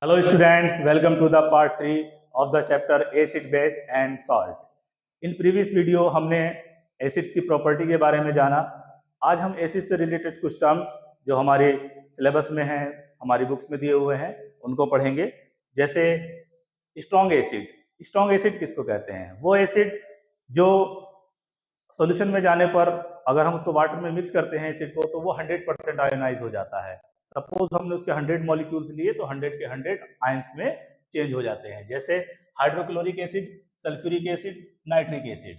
Hello students, welcome to the part 3 of the chapter acid, base and salt. In previous video हमने acids की property के बारे में जाना। आज हम एसिड से रिलेटेड कुछ टर्म्स जो हमारे सिलेबस में हैं, हमारी बुक्स में दिए हुए हैं, उनको पढ़ेंगे। जैसे स्ट्रॉन्ग एसिड। स्ट्रॉन्ग एसिड किसको कहते हैं? वो एसिड जो सॉल्यूशन में जाने पर अगर हम उसको वाटर में मिक्स करते हैं एसिड को, तो वो 100% आयोनाइज हो जाता है। सपोज हमने उसके 100 मॉलिक्यूल्स लिए तो 100 के 100 आयंस में चेंज हो जाते हैं। जैसे hydrochloric acid, sulphuric acid, nitric acid.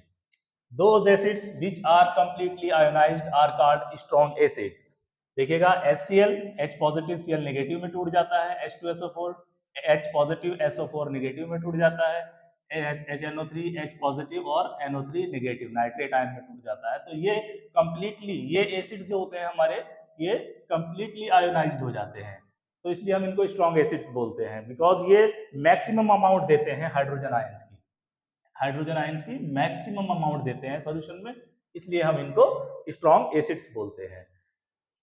Those acids which are completely ionized are called strong acids. देखिएगा HCl H positive Cl negative में टूट जाता है, H2SO4 H positive SO4 negative में टूट जाता है, HNO3 H पॉजिटिव और NO3 नेगेटिव नाइट्रेट आयन में टूट जाता है। तो ये कंप्लीटली, ये एसिड जो होते हैं हमारे, ये कंप्लीटली आयोनाइज्ड हो जाते हैं। तो इसलिए हम इनको स्ट्रॉन्ग एसिड्स बोलते हैं, बिकॉज ये मैक्सिमम अमाउंट देते हैं हाइड्रोजन आयंस की मैक्सिमम अमाउंट देते हैं सॉल्यूशन में, इसलिए हम इनको स्ट्रॉन्ग एसिड्स बोलते हैं।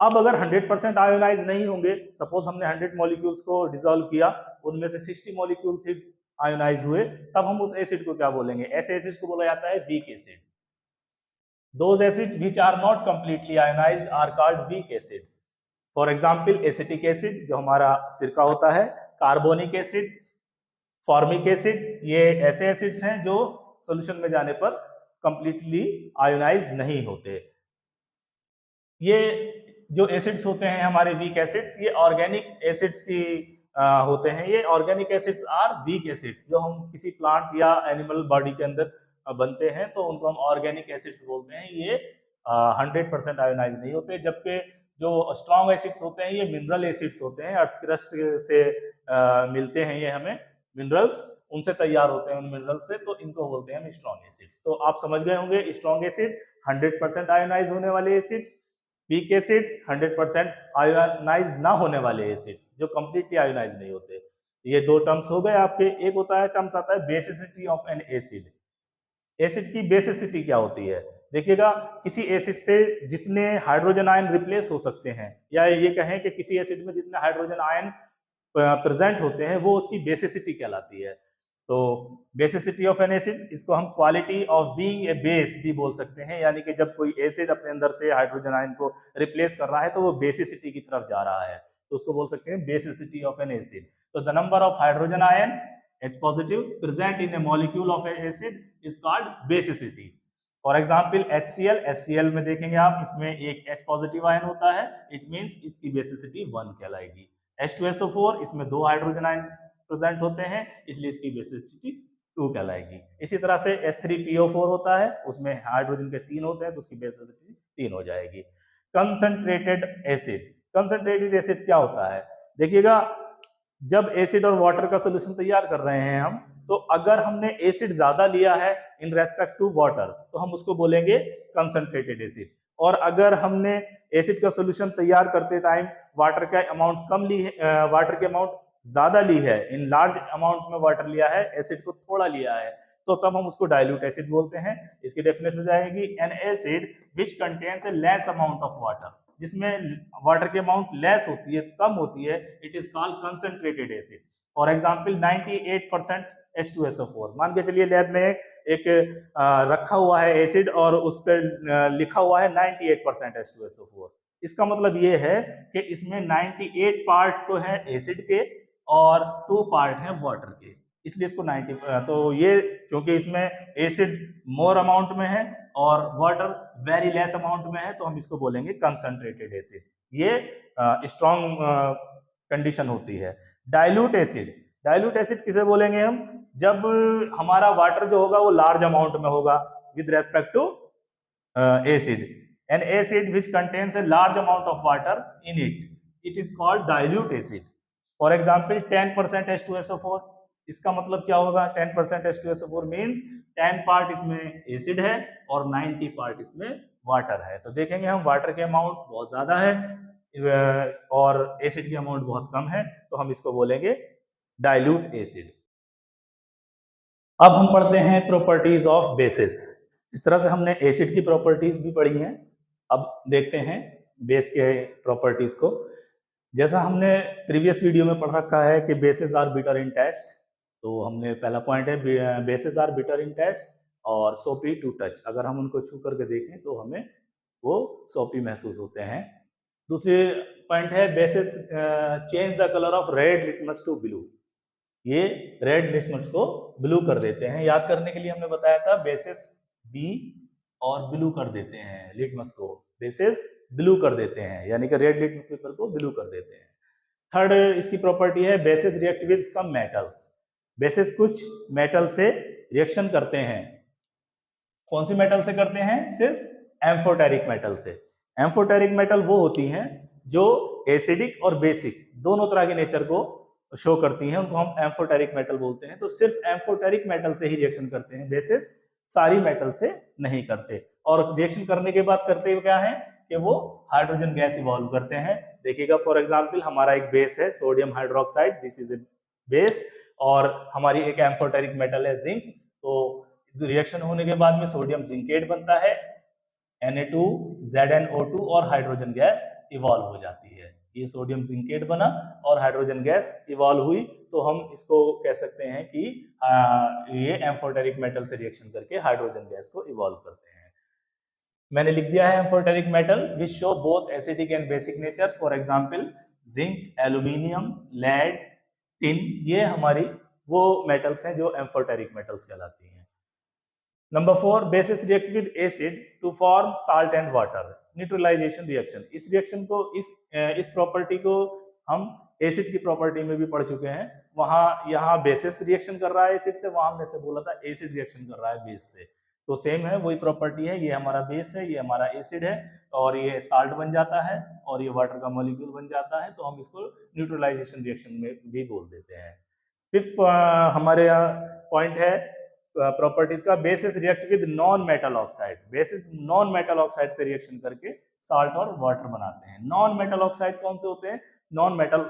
अब अगर 100% आयोनाइज नहीं होंगे, सपोज हमने 100 मॉलिक्यूल्स को डिसॉल्व किया, उनमें से 60 मॉलिक्यूल्स आयोनाइज हुए, तब हम उस एसिड को क्या बोलेंगे? ऐसे एसिड को बोला जाता है weak acid. Those acids which are not completely ionized are called weak acid. For example acetic acid जो हमारा सिरका होता है, कार्बोनिक एसिड, फॉर्मिक एसिड, ये ऐसे एसिड्स हैं जो सॉल्यूशन में जाने पर कंप्लीटली आयोनाइज नहीं होते। ये जो एसिड्स होते हैं हमारे वीक एसिड्स, ये ऑर्गेनिक एसिड्स की होते हैं। ये organic acids are weak acids, जो हम किसी प्लांट या एनिमल बॉडी के अंदर बनते हैं तो उनको हम ऑर्गेनिक एसिड्स बोलते हैं। ये 100% आयोनाइज नहीं होते। जबकि जो स्ट्रॉन्ग एसिड्स होते हैं ये मिनरल एसिड्स होते हैं, अर्थ क्रस्ट से मिलते हैं, ये हमें मिनरल्स, उनसे तैयार होते हैं, उन मिनरल से, तो इनको बोलते हैं हम स्ट्रॉन्ग एसिड्स। तो आप समझ गए होंगे, स्ट्रॉन्ग एसिड 100% आयोनाइज होने वाले एसिड्स, वीक एसिड्स 100% आयोनाइज ना होने वाले एसिड्स जो कंप्लीटली आयोनाइज नहीं होते। ये दो टर्म्स हो गए आपके। एक होता है, टर्म्स आता है basicity of N acid. Acid की बेसिसिटी क्या होती है? देखिएगा, किसी एसिड से जितने हाइड्रोजन आयन रिप्लेस हो सकते हैं, या ये कहें कि किसी एसिड में जितने हाइड्रोजन आयन प्रेजेंट होते हैं, वो उसकी बेसिसिटी कहलाती है। तो बेसिसिटी ऑफ एन एसिड, इसको हम quality of being a base भी बोल सकते हैं। यानी कि जब कोई एसिड अपने अंदर से हाइड्रोजन आयन को रिप्लेस कर रहा है तो वो बेसिसिटी की तरफ जा रहा है, तो उसको बोल सकते हैं बेसिसिटी ऑफ एन एसिड। तो the number of hydrogen ion H positive present in a molecule of an acid is called basicity. For example, HCl में देखेंगे आप, इसमें एक H पॉजिटिव आयन होता है, इट मींस इसकी बेसिसिटी 1 कहलाएगी। H2SO4, इसमें 2 हाइड्रोजन आयन प्रेजेंट होते हैं, इसलिए इसकी बेसिसिटी 2 कहलाएगी। इसी तरह से H3PO4 होता है, उसमें हाइड्रोजन के 3 होते हैं, तो उसकी बेसिसिटी 3 हो जाएगी। कंसंट्रेटेड एसिड, कंसंट्रेटेड एसिड क्या होता है? देखिएगा, जब एसिड और वाटर का सॉल्यूशन तैयार कर रहे हैं हम, तो अगर हमने एसिड ज्यादा लिया है इन रेस्पेक्ट टू वाटर, तो हम उसको बोलेंगे कंसंट्रेटेड एसिड। और अगर हमने एसिड का सॉल्यूशन तैयार करते टाइम वाटर का अमाउंट कम ली है, वाटर की अमाउंट ज्यादा ली है, इन लार्ज अमाउंट में वाटर लिया है, एसिड को थोड़ा लिया है, तो तब हम उसको डाइल्यूट एसिड बोलते हैं। इसकी डेफिनेशन हो जाएगी, N acid which contains A less amount of water, जिसमें वाटर की अमाउंट लेस होती है, कम होती है, it is called concentrated acid. For example 98% H2SO4, मान के चलिए लैब में एक रखा हुआ है एसिड और उस पर लिखा हुआ है 98% H2SO4। इसका मतलब ये है कि इसमें 98 पार्ट तो है एसिड के और 2 पार्ट है वाटर के, इसलिए इसको 90, तो ये क्योंकि इसमें एसिड मोर अमाउंट में है और वाटर वेरी लेस अमाउंट में है, तो हम इसको बोलेंगे कंसंट्रेटेड एसिड। ये स्ट्रॉन्ग कंडीशन होती है। डाइल्यूट एसिड, डाइल्यूट एसिड किसे बोलेंगे हम? जब हमारा वाटर जो होगा वो लार्ज अमाउंट में होगा with respect to acid. An acid which contains a large amount of water in it, it is called dilute acid. For example 10% H2SO4, इसका मतलब क्या होगा? 10% H2SO4 मीन्स 10 पार्ट इसमें एसिड है और 90 पार्ट इसमें वाटर है। तो देखेंगे हम, वाटर के अमाउंट बहुत ज्यादा है और एसिड की अमाउंट बहुत कम है, तो हम इसको बोलेंगे डाइल्यूट एसिड। अब हम पढ़ते हैं प्रॉपर्टीज ऑफ बेसिस। जिस तरह से हमने एसिड की प्रॉपर्टीज भी पढ़ी हैं, अब देखते हैं बेस के प्रॉपर्टीज को। जैसा हमने प्रीवियस वीडियो में पढ़ रखा है कि bases are bitter in taste, तो हमने पहला पॉइंट है bases are bitter in taste और सोपी टू टच, अगर हम उनको छू करके देखें तो हमें वो सोपी महसूस होते हैं। दूसरी पॉइंट है bases change the colour of red litmus to blue, ये रेड लिटमस को ब्लू कर देते हैं। याद करने के लिए हमने बताया था बेसेस बी और ब्लू कर देते हैं लिटमस को, बेसेस ब्लू कर देते हैं, यानी कि रेड लिटमस पेपर को ब्लू कर देते हैं। थर्ड इसकी प्रॉपर्टी है bases react with some metals, bases कुछ मेटल से रिएक्शन करते हैं। कौन सी मेटल से करते हैं? सिर्फ एम्फोटेरिक मेटल से। एम्फोटेरिक मेटल वो होती हैं जो एसिडिक और बेसिक दोनों तरह के नेचर को शो करती हैं, उनको हम एम्फोटेरिक मेटल बोलते हैं। तो सिर्फ एम्फोटेरिक मेटल से ही रिएक्शन करते हैं, बेसिस सारी मेटल से नहीं करते। और रिएक्शन करने के बाद करते हुए क्या है कि वो हाइड्रोजन गैस इवॉल्व करते हैं। देखिएगा फॉर एग्जांपल हमारा एक बेस है sodium hydroxide, this is a base, और हमारी एक एम्फोटेरिक मेटल है जिंक। तो रिएक्शन होने के बाद में सोडियम जिंकेट बनता है, Na2ZnO2 और हाइड्रोजन गैस इवॉल्व हो जाती है। ये सोडियम जिंकेट बना और हाइड्रोजन गैस इवॉल्व हुई, तो हम इसको कह सकते हैं कि ये एम्फोटेरिक मेटल से रिएक्शन करके हाइड्रोजन गैस को इवॉल्व करते हैं। मैंने लिख दिया है amphoteric metal which show both acidic and basic nature, for example zinc, aluminium, lead, tin, ये हमारी वो मेटल्स हैं जो एम्फोटेरिक मेटल्स कहलाती हैं। Number 4, bases react with acid to form salt and water, neutralization reaction. इस रिएक्शन को इस प्रॉपर्टी को हम एसिड की प्रॉपर्टी में भी पढ़ चुके हैं। वहां यहाँ बेसिस रिएक्शन कर रहा है एसिड से, वहां हमने से बोला था एसिड रिएक्शन कर रहा है बेस से, तो सेम है, वही प्रॉपर्टी है। ये हमारा बेस है, ये हमारा एसिड है, और ये साल्ट बन जाता है और ये वाटर का मॉलिक्यूल बन जाता है, तो हम इसको न्यूट्रलाइजेशन रिएक्शन में भी बोल देते हैं। फिफ्थ हमारे यहाँ पॉइंट है प्रॉपर्टीज का, basis react with non metal oxide, basis non metal oxide से रिएक्शन करके साल्ट और वाटर बनाते हैं। नॉन मेटल ऑक्साइड कौन से होते हैं? नॉन मेटल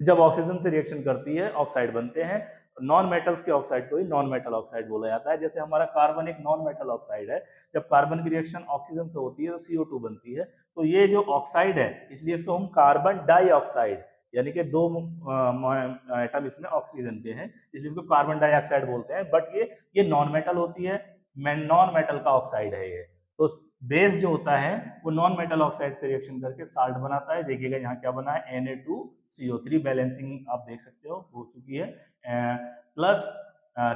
जब ऑक्सीजन से रिएक्शन करती है ऑक्साइड बनते हैं, नॉन मेटल्स के ऑक्साइड को ही नॉन मेटल ऑक्साइड बोला जाता है। जैसे हमारा कार्बन एक नॉन मेटल ऑक्साइड है, जब कार्बन की रिएक्शन ऑक्सीजन से होती है तो CO2 बनती है, तो ये जो ऑक्साइड है इसलिए इसको हम कार्बन डाइऑक्साइड, यानी कि दो एटम इसमें ऑक्सीजन के हैं इसलिए इसको कार्बन डाइऑक्साइड बोलते हैं। बट ये नॉन मेटल होती है, नॉन मेटल का ऑक्साइड है ये। तो बेस जो होता है वो नॉन मेटल ऑक्साइड से रिएक्शन करके साल्ट बनाता है। देखिएगा यहाँ क्या बना है, Na2CO3, बैलेंसिंग आप देख सकते हो चुकी है, प्लस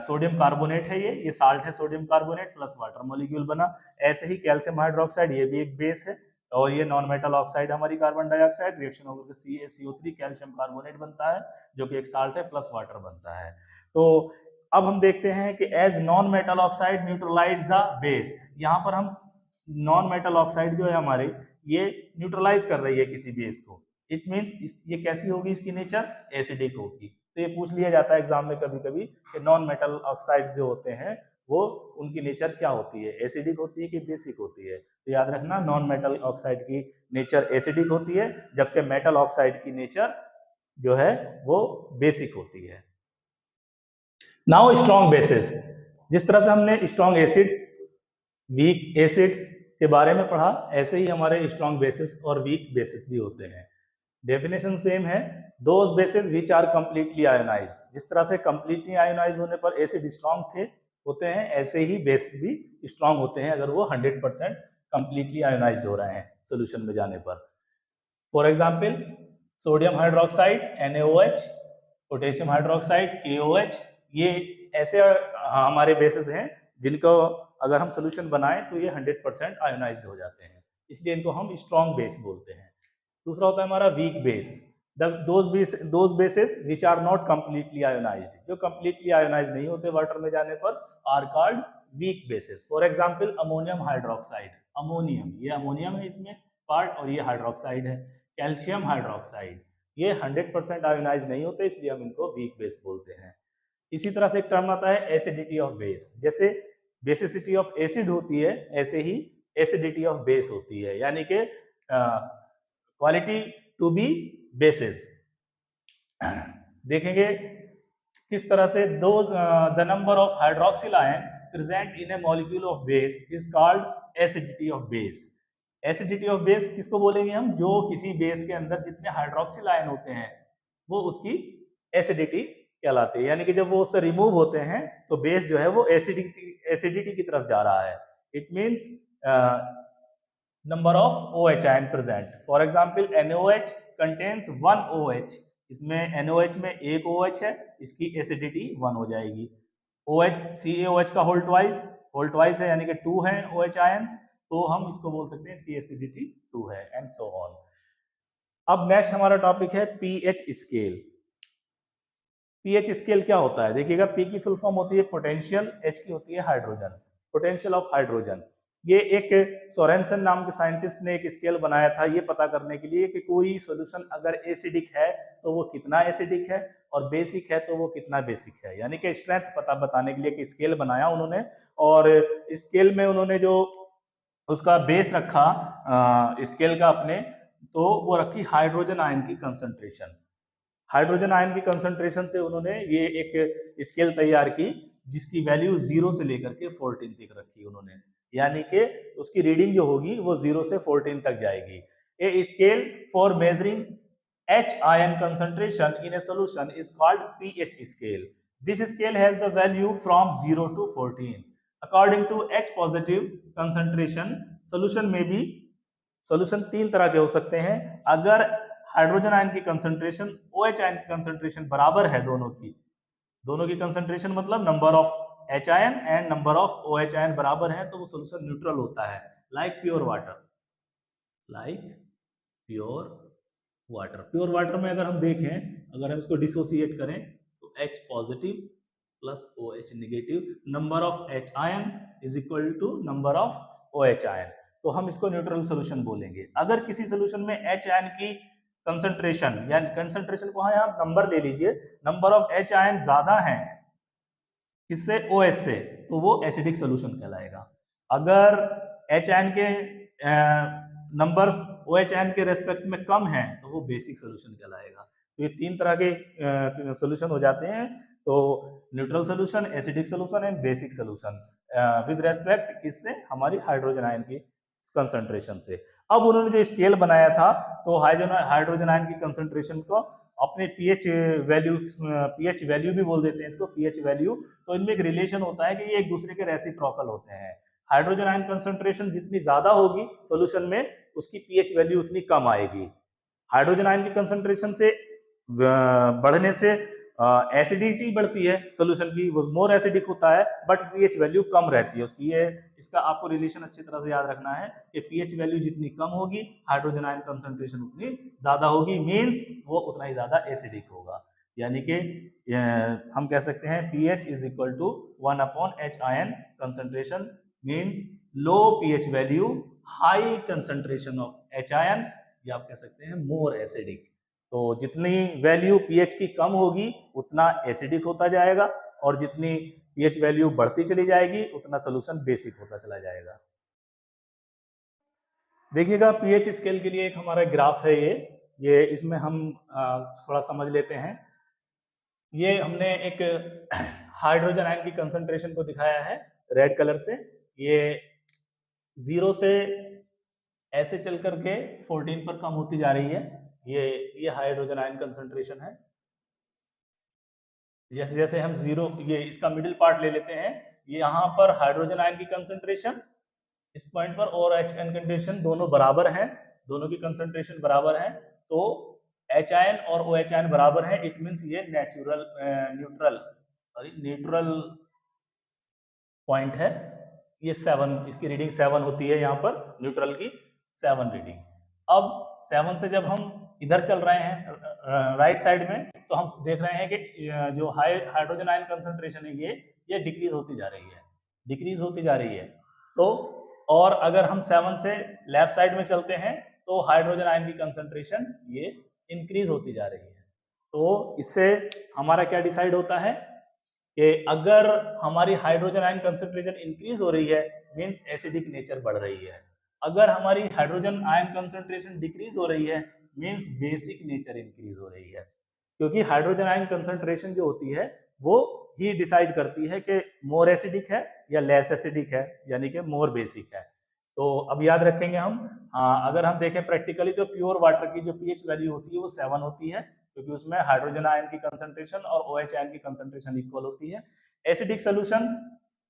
सोडियम कार्बोनेट है, ये साल्ट है sodium carbonate plus water molecule बना। ऐसे ही कैल्शियम हाइड्रोक्साइड, ये भी एक बेस है, और ये नॉन मेटल ऑक्साइड हमारी कार्बन डाइऑक्साइड, रिएक्शन होकर CaCO3 कैल्शियम कार्बोनेट बनता है जो कि एक साल्ट है प्लस वाटर बनता है। तो अब हम देखते हैं कि as non metal oxide neutralize the base, यहाँ पर हम नॉन मेटल ऑक्साइड जो है हमारे ये न्यूट्रलाइज कर रही है किसी बेस को। इट मींस ये कैसी होगी, इसकी नेचर एसिडिक होगी। तो ये पूछ लिया जाता है एग्जाम में कभी कभी कि नॉन मेटल ऑक्साइड्स जो होते हैं वो उनकी नेचर क्या होती है, एसिडिक होती है कि बेसिक होती है। तो याद रखना नॉन मेटल ऑक्साइड की नेचर एसिडिक होती है, जबकि मेटल ऑक्साइड की नेचर जो है वो बेसिक होती है। नाउ स्ट्रॉन्ग बेसिस, जिस तरह से हमने स्ट्रॉन्ग एसिड्स, वीक एसिड्स के बारे में पढ़ा, ऐसे ही हमारे स्ट्रॉन्ग बेसिस और वीक बेसिस भी होते हैं। डेफिनेशन सेम है, those bases which are completely ionize, जिस तरह से कंप्लीटली आयोनाइज होने पर एसिड स्ट्रॉन्ग होते हैं, ऐसे ही बेस भी स्ट्रॉन्ग होते हैं अगर वो 100% कंप्लीटली आयोनाइज्ड हो रहे हैं सोल्यूशन में जाने पर। For example sodium hydroxide NaOH, potassium hydroxide KOH, ये ऐसे हमारे बेसिस हैं जिनको अगर हम सोल्यूशन बनाएं तो ये 100% आयोनाइज्ड हो जाते हैं, इसलिए इनको हम स्ट्रॉन्ग बेस बोलते हैं। दूसरा होता है हमारा weak base, those bases which are not completely ionized, जो कंप्लीटली आयोनाइज्ड नहीं होते वाटर में जाने पर, are called weak bases. For example ammonium hydroxide, ammonium, ये अमोनियम है इसमें पार्ट और ये हाइड्रोक्साइड है। कैल्शियम हाइड्रोक्साइड, ये 100% आयोनाइज नहीं होते इसलिए हम इनको वीक बेस बोलते हैं। इसी तरह से एक टर्म आता है एसिडिटी ऑफ बेस, जैसे बेसिसिटी ऑफ एसिड होती है ऐसे ही एसिडिटी ऑफ बेस होती है, यानी कि क्वालिटी टू बी बेसिस। देखेंगे किस तरह से the number of hydroxyl ion present in A molecule of base is called acidity of base. Acidity of base किसको बोलेंगे हम? जो किसी बेस के अंदर जितने हाइड्रोक्सिल आयन होते हैं वो उसकी एसिडिटी कहलाते हैं, यानी कि जब वो उससे रिमूव होते हैं तो बेस जो है वो एसिडिटी की तरफ जा रहा है। It means number of OH ion present. For example, NaOH contains 1 OH. इसमें NaOH में एक OH है, इसकी एसिडिटी 1 हो जाएगी। OH CaOH का होल ट्वाइस है, यानी कि 2 है OH आयंस, तो हम इसको बोल सकते हैं इसकी एसिडिटी 2 है, एंड सो ऑन। अब नेक्स्ट हमारा टॉपिक है पीएच स्केल। पीएच स्केल क्या होता है? देखिएगा, पी की फुल फॉर्म होती है पोटेंशियल, एच की होती है हाइड्रोजन, पोटेंशियल ऑफ हाइड्रोजन। ये एक सोरेनसन नाम के साइंटिस्ट ने एक स्केल बनाया था ये पता करने के लिए कि कोई सॉल्यूशन अगर एसिडिक है तो वो कितना एसिडिक है और बेसिक है तो वो कितना बेसिक है, यानी कि स्ट्रेंथ पता बताने के लिए एक स्केल बनाया उन्होंने। और स्केल में उन्होंने जो उसका बेस रखा स्केल का अपने, तो वो रखी हाइड्रोजन आयन की कंसंट्रेशन। हाइड्रोजन आयन की कंसंट्रेशन से उन्होंने ये एक स्केल तैयार की जिसकी वैल्यू 0 से लेकर के 14 तक रखी उन्होंने, यानी कि उसकी रीडिंग जो होगी वो 0 से 14 तक जाएगी। A scale for measuring H ion concentration in a solution is called pH scale. This scale has the value from 0 to 14. According to H positive concentration, solution तीन तरह के हो सकते हैं। अगर हाइड्रोजन आयन की कंसंट्रेशन OH आयन की concentration बराबर है, दोनों की कंसंट्रेशन मतलब number of H ion and number of OH ion बराबर है, तो वो सोल्यूशन न्यूट्रल होता है, like pure water. Pure water में अगर हम देखें, अगर हम इसको डिसोसिएट करें तो H positive plus OH negative, number of H ion is equal to number of OH ion, तो हम इसको न्यूट्रल सोल्यूशन बोलेंगे। अगर किसी सोल्यूशन में H आयन की कंसंट्रेशन, यानी कंसंट्रेशन को यहाँ नंबर ले लीजिए, नंबर ऑफ H आयन ज्यादा है किससे? OH से, तो वो एसिडिक सोल्यूशन कहलाएगा। अगर H आयन के नंबर्स OH आयन के रेस्पेक्ट में कम हैं तो वो बेसिक सोल्यूशन कहलाएगा। तो ये तीन तरह के सोल्यूशन हो जाते हैं, तो neutral solution, acidic solution and basic solution with respect किससे? हमारी हाइड्रोजन आयन की कंसंट्रेशन से। अब उन्होंने जो स्केल बनाया था तो हाइड्रोजन आयन की कंसंट्रेशन को अपने पीएच वैल्यू भी बोल देते हैं इसको, पीएच वैल्यू। तो इनमें एक रिलेशन होता है कि ये एक दूसरे के रेसिप्रोकल होते हैं। हाइड्रोजन आयन कंसंट्रेशन जितनी ज्यादा होगी सॉल्यूशन में, उसकी पीएच वैल्यू उतनी कम आएगी। हाइड्रोजन आयन की कंसंट्रेशन से बढ़ने से एसिडिटी बढ़ती है सॉल्यूशन की, वो मोर एसिडिक होता है, बट पीएच वैल्यू कम रहती है उसकी। ये इसका आपको रिलेशन अच्छी तरह से याद रखना है कि पीएच वैल्यू जितनी कम होगी हाइड्रोजन आयन कंसंट्रेशन उतनी ज्यादा होगी, मींस वो उतना ही ज्यादा एसिडिक होगा। यानी कि हम कह सकते हैं pH is equal to 1/H ion concentration, means low pH value, high concentration of H ion, या आप कह सकते हैं मोर एसिडिक। तो जितनी वैल्यू पीएच की कम होगी उतना एसिडिक होता जाएगा, और जितनी पीएच वैल्यू बढ़ती चली जाएगी उतना सोल्यूशन बेसिक होता चला जाएगा। देखिएगा, पीएच स्केल के लिए एक हमारा ग्राफ है ये इसमें हम थोड़ा समझ लेते हैं। ये हमने एक हाइड्रोजन आयन की कंसंट्रेशन को दिखाया है रेड कलर से। ये 0 से ऐसे चल करके 14 पर कम होती जा रही है। ये हाइड्रोजन आयन कंसंट्रेशन है। जैसे जैसे हम 0, ये इसका मिडिल पार्ट ले लेते हैं, ये यहाँ पर हाइड्रोजन आयन की कंसंट्रेशन इस पॉइंट पर और H आयन कंसंट्रेशन दोनों बराबर हैं, दोनों की कंसंट्रेशन बराबर है, तो H आयन और OH आयन बराबर है। इट मींस ये न्यूट्रल पॉइंट है। ये 7, इसकी रीडिंग 7 होती है यहाँ पर, न्यूट्रल की 7 रीडिंग। अब 7 से जब हम इधर चल रहे हैं राइट साइड में, तो हम देख रहे हैं कि जो हाइड्रोजन आयन कंसंट्रेशन है ये डिक्रीज होती जा रही है। तो और अगर हम 7 से लेफ्ट साइड में चलते हैं तो हाइड्रोजन आयन की कंसंट्रेशन ये इंक्रीज होती जा रही है। तो इससे हमारा क्या डिसाइड होता है कि अगर हमारी हाइड्रोजन आयन कंसंट्रेशन इंक्रीज हो रही है, मींस एसिडिक नेचर बढ़ रही है। अगर हमारी हाइड्रोजन आयन कंसंट्रेशन डिक्रीज हो रही है, मींस बेसिक नेचर इंक्रीज हो रही है। क्योंकि हाइड्रोजन आयन कंसंट्रेशन जो होती है वो ही डिसाइड करती है कि मोर एसिडिक है या लेस एसिडिक है, यानी कि मोर बेसिक है। तो अब याद रखेंगे हम। अगर हम देखें प्रैक्टिकली तो प्योर वाटर की जो पीएच वैल्यू होती है वो 7 होती है, क्योंकि उसमें हाइड्रोजन आयन की कंसंट्रेशन और OH आयन की कंसंट्रेशन इक्वल होती है। एसिडिक सोल्यूशन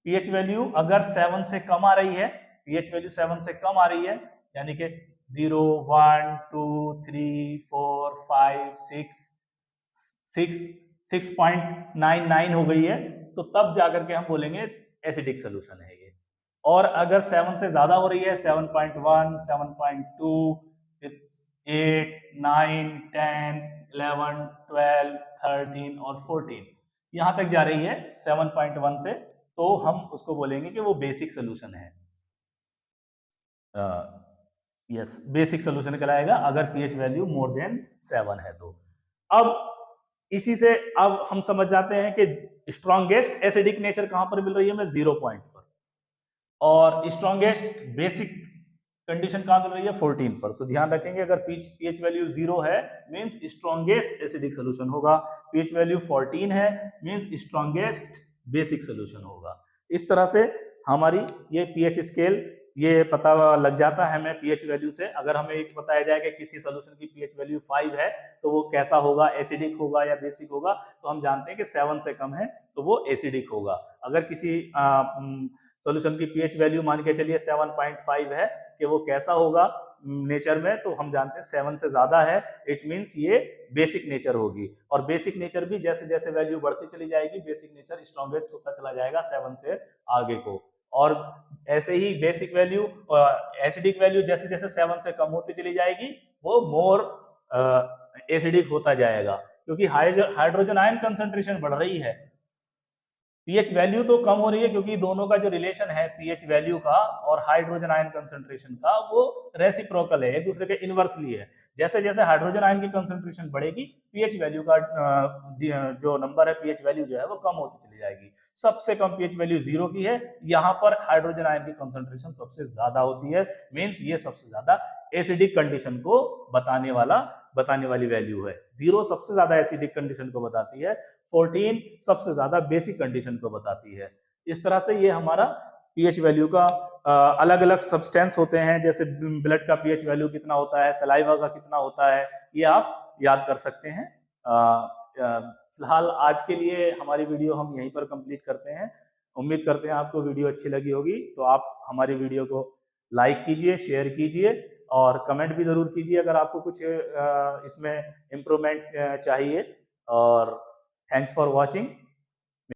पीएच वैल्यू अगर 7 से कम आ रही है, पीएच वैल्यू 7 से कम आ रही है, यानी कि 0, 1, 2, 3, 4, 5, 6, 6.99 हो गई है, तो तब जाकर के हम बोलेंगे एसिडिक सोल्यूशन है ये। और अगर 7 से ज्यादा हो रही है, 7.1, 7.2, 8, 9, 10, 11, 12, 13 और 14 यहां तक जा रही है 7.1 से, तो हम उसको बोलेंगे कि वो बेसिक सोल्यूशन है। यस, बेसिक सोल्यूशन कहलाएगा अगर पीएच वैल्यू मोर देन 7 है तो। अब इसी से अब हम समझ जाते हैं कि स्ट्रॉन्गेस्ट एसिडिक नेचर कहां पर मिल रही है, हमें 0 पॉइंट पर, और स्ट्रॉन्गेस्ट बेसिक कंडीशन कहां मिल रही है, 14 पर। तो ध्यान रखेंगे अगर पीएच वैल्यू 0 है मींस स्ट्रॉन्गेस्ट एसिडिक सोल्यूशन होगा, पीएच वैल्यू 14 है मींस स्ट्रॉन्गेस्ट बेसिक सोल्यूशन होगा। इस तरह से हमारी ये पीएच स्केल ये पता लग जाता है हमें पीएच वैल्यू से। अगर हमें एक बताया जाए कि किसी सोल्यूशन की पीएच वैल्यू 5 है तो वो कैसा होगा, एसिडिक होगा या बेसिक होगा, तो हम जानते हैं कि 7 से कम है तो वो एसिडिक होगा। अगर किसी सोल्यूशन की पीएच वैल्यू मान के चलिए 7.5 है कि वो कैसा होगा नेचर में, तो हम जानते हैं 7 से ज्यादा है, इट मींस ये बेसिक नेचर होगी। और बेसिक नेचर भी जैसे जैसे वैल्यू बढ़ती चली जाएगी बेसिक नेचर स्ट्रॉन्गेस्ट होता चला जाएगा 7 से आगे को। और ऐसे ही बेसिक वैल्यू एसिडिक वैल्यू जैसे जैसे 7 से कम होती चली जाएगी वो मोर एसिडिक होता जाएगा, क्योंकि हाइड्रोजन आयन कंसंट्रेशन बढ़ रही है। पीएच वैल्यू तो कम हो रही है क्योंकि दोनों का जो रिलेशन है पीएच वैल्यू का और हाइड्रोजन आयन कंसंट्रेशन का वो रेसिप्रोकल है, एक दूसरे के इनवर्सली है। जैसे जैसे हाइड्रोजन आयन की कंसंट्रेशन बढ़ेगी पीएच वैल्यू का जो नंबर है पीएच वैल्यू जो है वो कम होती चली जाएगी। सबसे कम पीएच वैल्यू 0 की है, यहाँ पर हाइड्रोजन आयन की कंसंट्रेशन सबसे ज्यादा होती है, मींस ये सबसे ज्यादा एसिडिक कंडीशन को बताने वाली वैल्यू है। 0 सबसे ज्यादा एसिडिक कंडीशन को बताती है, 14 सबसे ज्यादा बेसिक कंडीशन को बताती है। इस तरह से ये हमारा पीएच वैल्यू का अलग अलग सब्सटेंस होते हैं, जैसे ब्लड का पीएच वैल्यू कितना होता है, सलाइवा का कितना होता है, ये आप याद कर सकते हैं। फिलहाल आज के लिए हमारी वीडियो हम यहीं पर कंप्लीट करते हैं। उम्मीद करते हैं आपको वीडियो अच्छी लगी होगी, तो आप हमारी वीडियो को लाइक कीजिए, शेयर कीजिए और कमेंट भी जरूर कीजिए अगर आपको कुछ इसमें इम्प्रूवमेंट चाहिए। और थैंक्स फॉर वॉचिंग।